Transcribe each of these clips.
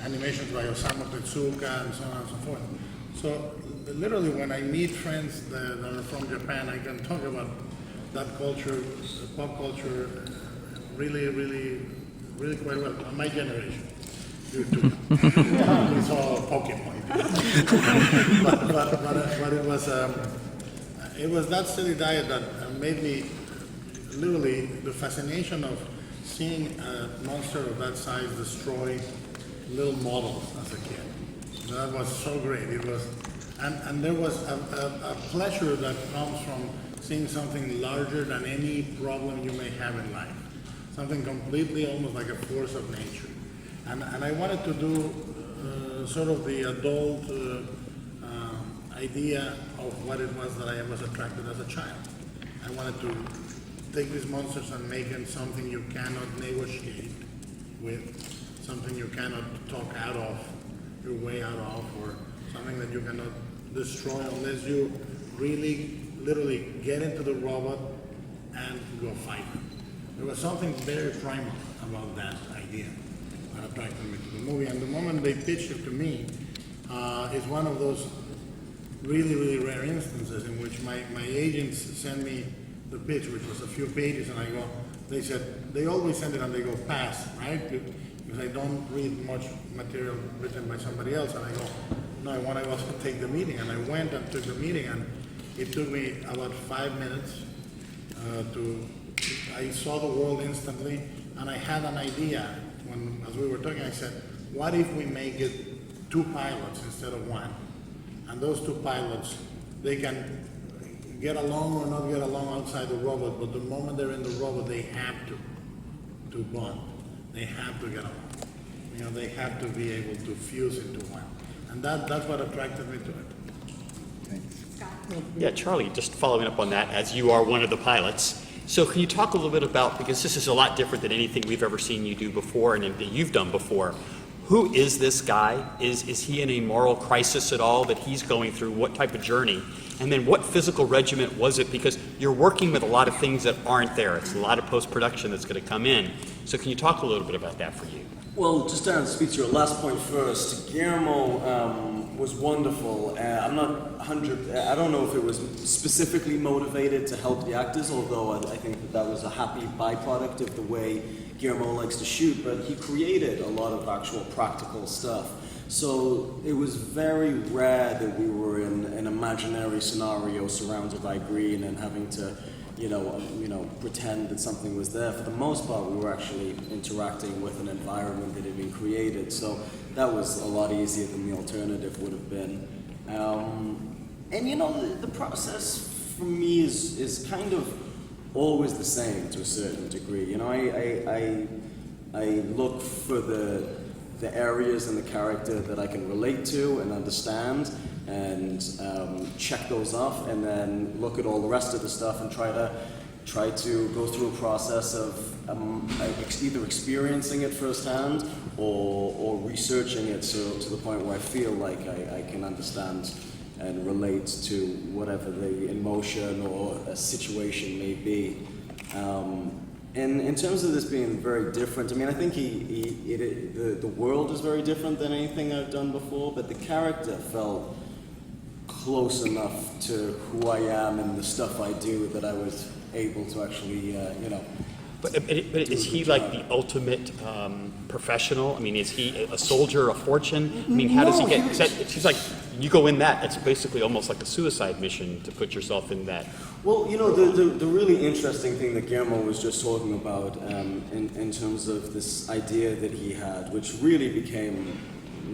animations by Osamu Tezuka and so on and so forth. So literally when I meet friends that are from Japan, I can talk about that culture, pop culture, really quite well. My generation, you too. It's all Pokemon. but it was that silly diet that made me literally the fascination of seeing a monster of that size destroy little models as a kid. That was so great. It was, and there was a pleasure that comes from seeing something larger than any problem you may have in life. Something completely almost like a force of nature. And I wanted to do sort of the adult idea of what it was that I was attracted as a child. I wanted to take these monsters and make them something you cannot negotiate with, something you cannot talk out of, your way out of, or something that you cannot destroy unless you really, literally get into the robot and go fight them. There was something very primal about that idea that attracted me to the movie. And the moment they pitched it to me, is one of those really rare instances in which my agents send me the pitch, which was a few pages, and I go, they said, they always send it and they go, pass, right? Because I don't read much material written by somebody else, and I go, no, I want to also take the meeting. And I went and took the meeting, and it took me about 5 minutes I saw the world instantly, and I had an idea. As we were talking, I said, what if we make it 2 pilots instead of 1? And those 2 pilots, they can get along or not get along outside the robot, but the moment they're in the robot, they have to bond. They have to get along. You know, they have to be able to fuse into one. And that's what attracted me to it. Thanks. Yeah, Charlie, just following up on that, as you are one of the pilots. So can you talk a little bit about, because this is a lot different than anything we've ever seen you do before and that you've done before. Who is this guy? Is he in a moral crisis at all that he's going through? What type of journey? And then what physical regiment was it? Because you're working with a lot of things that aren't there. It's a lot of post-production that's going to come in. So can you talk a little bit about that for you? Well, just to speak to your last point first, Guillermo was wonderful. I don't know if it was specifically motivated to help the actors, although I think that was a happy byproduct of the way Guillermo likes to shoot, but he created a lot of actual practical stuff. So it was very rare that we were in an imaginary scenario surrounded by green and having to, pretend that something was there. For the most part, we were actually interacting with an environment that had been created. So that was a lot easier than the alternative would have been. The process for me is kind of always the same to a certain degree. I look for the areas in the character that I can relate to and understand, and check those off, and then look at all the rest of the stuff and try to go through a process of either experiencing it firsthand or researching it to the point where I feel like I can understand and relate to whatever the emotion or a situation may be. And in terms of this being very different, I think the world is very different than anything I've done before, but the character felt close enough to who I am and the stuff I do that I was able to actually, But is he like the ultimate professional? Is he a soldier of fortune? How does he get? It seems like you go in that, it's basically almost like a suicide mission to put yourself in that. Well, the really interesting thing that Guillermo was just talking about in terms of this idea that he had, which really became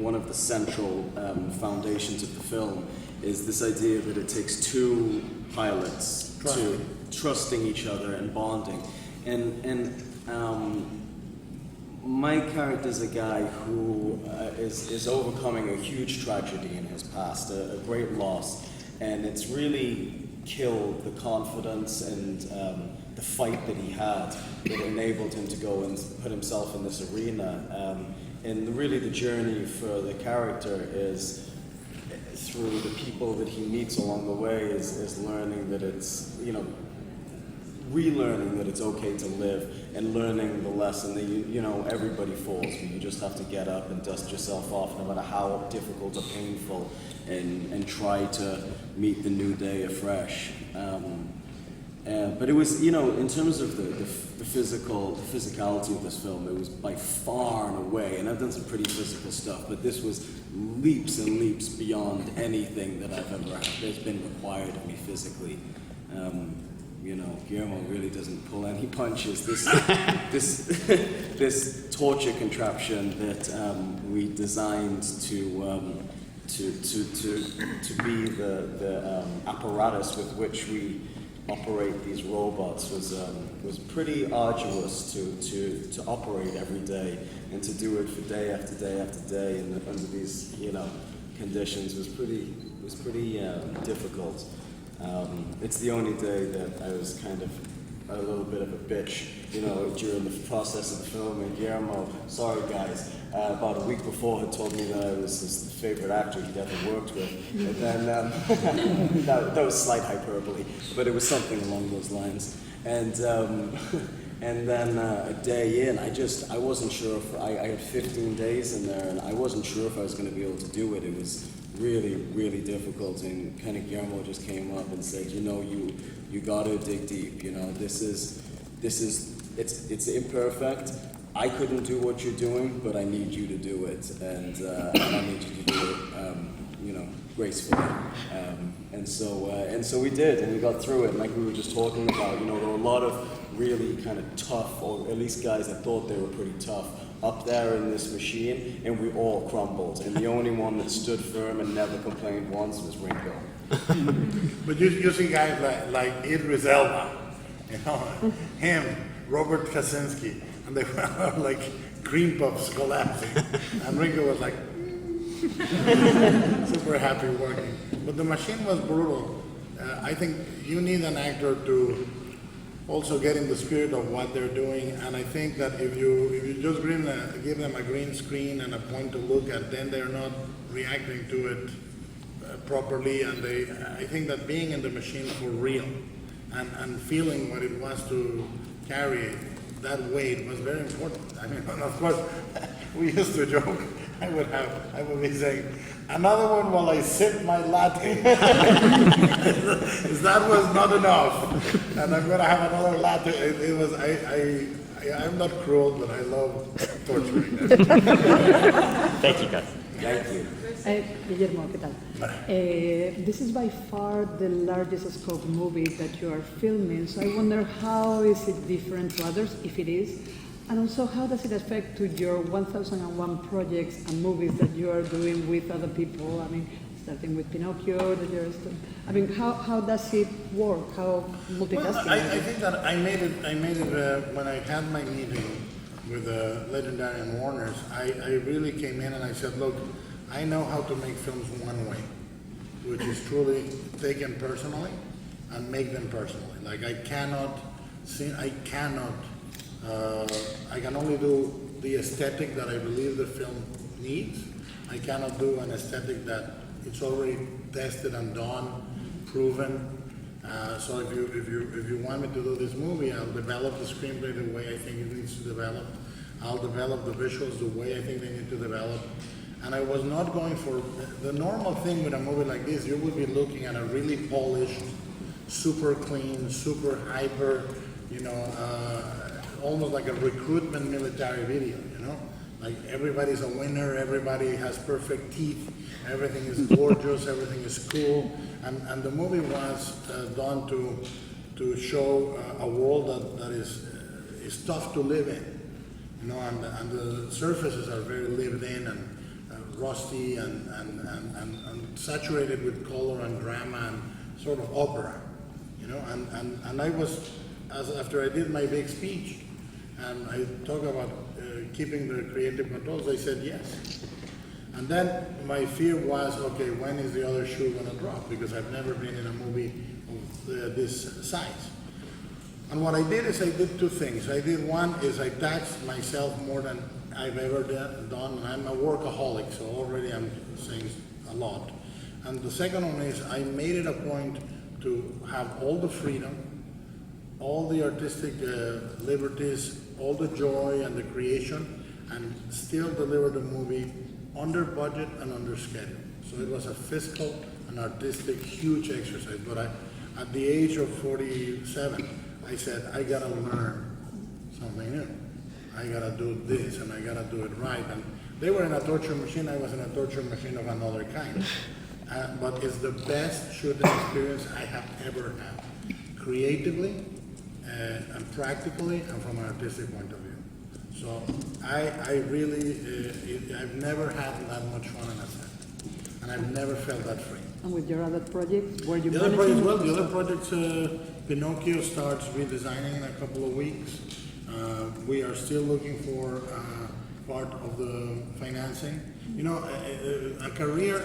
one of the central foundations of the film, is this idea that it takes 2 pilots to trusting each other and bonding. And my character is a guy who is overcoming a huge tragedy in his past, a great loss, and it's really killed the confidence and the fight that he had that enabled him to go and put himself in this arena. And really the journey for the character is through the people that he meets along the way is learning that it's, relearning that it's okay to live, and learning the lesson that you know everybody falls, but you just have to get up and dust yourself off, no matter how difficult or painful, and try to meet the new day afresh. But it was, you know, in terms of the physicality of this film, it was by far and away, and I've done some pretty physical stuff, but this was leaps and leaps beyond anything that I've ever had. There's been required of me physically. You know, Guillermo really doesn't pull any punches. This torture contraption that we designed to be the apparatus with which we operate these robots was pretty arduous to operate every day, and to do it for day after day after day and under these, you know, conditions was pretty difficult. It's the only day that I was kind of a little bit of a bitch, you know, during the process of the film. And Guillermo, sorry guys, about a week before had told me that I was his favorite actor he'd ever worked with. And then, that was slight hyperbole, but it was something along those lines. And then a day in, I wasn't sure if, I had 15 days in there, and I wasn't sure if I was going to be able to do it. It was really, really difficult, and kind of Guillermo just came up and said, you know, you got to dig deep. You know, it's imperfect. I couldn't do what you're doing, but I need you to do it, and I need you to do it, you know, gracefully. And so we did, and we got through it. And like we were just talking about, you know, there were a lot of really kind of tough, or at least guys that thought they were pretty tough, up there in this machine, and we all crumbled. And the only one that stood firm and never complained once was Ringo. But you see guys like Idris Elba, you know, him, Robert Kaczynski, and they were like cream puffs collapsing, and Ringo was like super happy working. But the machine was brutal. I think you need an actor to also get in the spirit of what they're doing, and I think that if you just give them a green screen and a point to look at, then they're not reacting to it properly, and I think that being in the machine for real and feeling what it was to carry that weight was very important. I mean, and of course, we used to joke, I would be saying, another one while I sip my latte. That was not enough, and I'm going to have another latte. It was, I'm not cruel, but I love torturing them. Thank you, guys. Thank you. Guillermo, ¿qué tal? This is by far the largest scope movie that you are filming, so I wonder how is it different to others, if it is, and also how does it affect to your 1001 projects and movies that you are doing with other people? I mean, starting with Pinocchio, I mean, how does it work? How multitasking? Well, I think that I made it when I had my meeting with Legendary and Warner's. I really came in and I said, look, I know how to make films one way, which is truly take them personally and make them personally. Like I can only do the aesthetic that I believe the film needs. I cannot do an aesthetic that it's already tested and done, proven. So if you want me to do this movie, I'll develop the screenplay the way I think it needs to develop. I'll develop the visuals the way I think they need to develop. And I was not going for the normal thing with a movie like this. You would be looking at a really polished, super clean, super hyper, you know, almost like a recruitment military video, you know? Like everybody's a winner, everybody has perfect teeth, everything is gorgeous, everything is cool. And the movie was done to show a world that is tough to live in, you know, and the surfaces are very lived in and rusty and saturated with color and drama and sort of opera, you know, and I was, after I did my big speech and I talked about keeping the creative controls, they said yes. And then my fear was, okay, when is the other shoe going to drop? Because I've never been in a movie of this size. And what I did is I did two things. I did one is I taxed myself more than I've ever done. I'm a workaholic, so already I'm saying a lot. And the second one is I made it a point to have all the freedom all the artistic liberties, all the joy and the creation, and still deliver the movie under budget and under schedule. So it was a fiscal and artistic huge exercise. But at the age of 47, I said, I gotta learn something new. I gotta do this and I gotta do it right. And they were in a torture machine, I was in a torture machine of another kind. But it's the best shooting experience I have ever had, creatively and practically and from an artistic point of view. So I really, I've never had that much fun in a set, and I've never felt that free. And with your other projects, were you The other projects, managing? well, the other projects, Pinocchio starts redesigning in a couple of weeks. We are still looking for part of the financing. You know, a career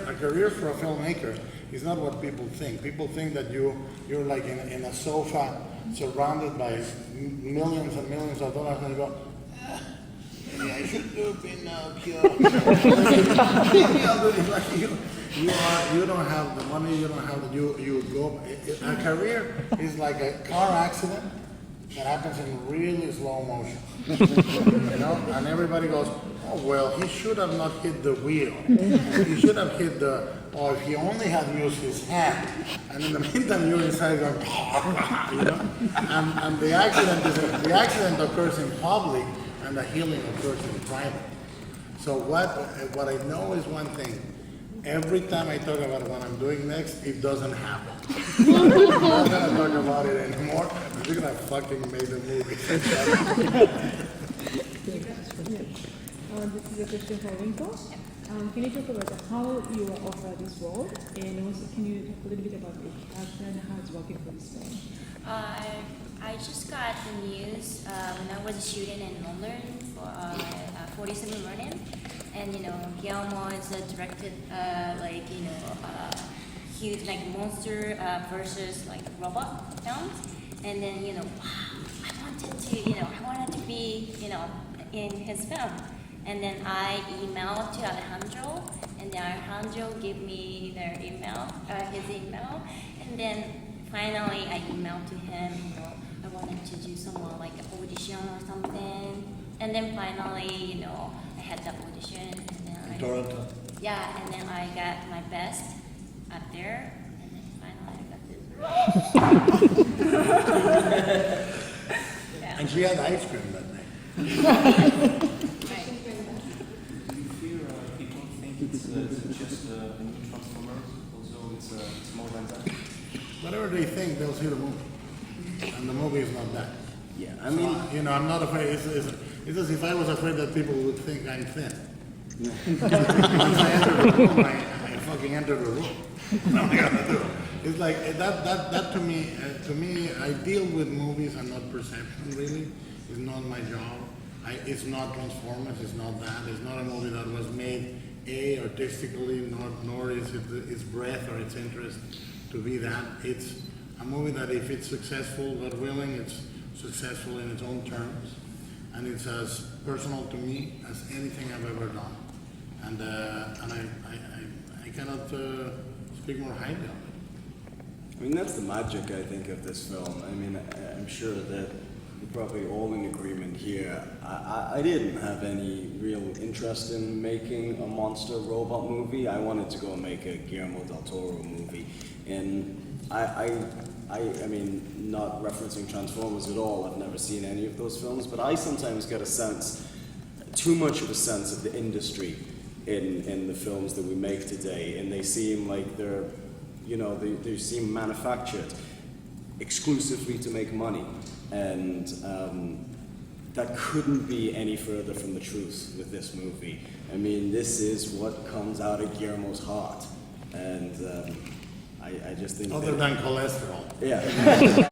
for a filmmaker is not what people think. People think that you're like in a sofa surrounded by millions and millions of dollars, and you go, maybe I should do Pinocchio. Maybe I'll do it. Like you don't have the money, you don't have the, you go. A career is like a car accident that happens in really slow motion. You know, and everybody goes, oh well, he should have not hit the wheel. He should have hit the, or if he only had used his hand. And in the meantime, you're inside going, you know. And the accident occurs in public, and the healing occurs in private. So what I know is one thing. Every time I talk about what I'm doing next, it doesn't happen. I'm not gonna talk about it anymore. We're gonna fucking make the movie. This is a question for Winkle. Can you talk about how you were offered this role, and also can you talk a little bit about the character and how it's working for this film? I just got the news when I was shooting in London for 47 Learning, and you know Guillermo is directed huge like monster versus like robot films, and then you know I wanted to be in his film, and then I emailed to Alejandro, and then Alejandro gave me their email, his email, and then finally I emailed to him, I wanted to do some more like an audition or something, and then finally I had the audition, and then Toronto. yeah, and then I got my best up there, and then finally I got this. Yeah. And she had ice cream that night. Right. Do you fear people think it's just a new Transformers, although it's more than that? Whatever they think, they'll see the movie. And the movie is not that. Yeah, I mean, So, I'm not afraid. It's as if I was afraid that people would think I'm thin. Once I enter the room, I fucking enter the room. What am I gonna do? It's like that to me, I deal with movies and not perception. Really, it's not my job. It's not Transformers. It's not that. It's not a movie that was made artistically, nor is it its breadth or its interest to be that. It's a movie that if it's successful, God willing, it's successful in its own terms, and it's as personal to me as anything I've ever done. And I cannot speak more highly of it. I mean, that's the magic, I think, of this film. I mean, I'm sure that we're probably all in agreement here. I didn't have any real interest in making a monster robot movie. I wanted to go and make a Guillermo del Toro movie. And I mean, not referencing Transformers at all, I've never seen any of those films, but I sometimes get a sense, too much of a sense of the industry in the films that we make today, and they seem like they're, they seem manufactured exclusively to make money, and that couldn't be any further from the truth with this movie. I mean, this is what comes out of Guillermo's heart, and I just think Other than cholesterol. yeah.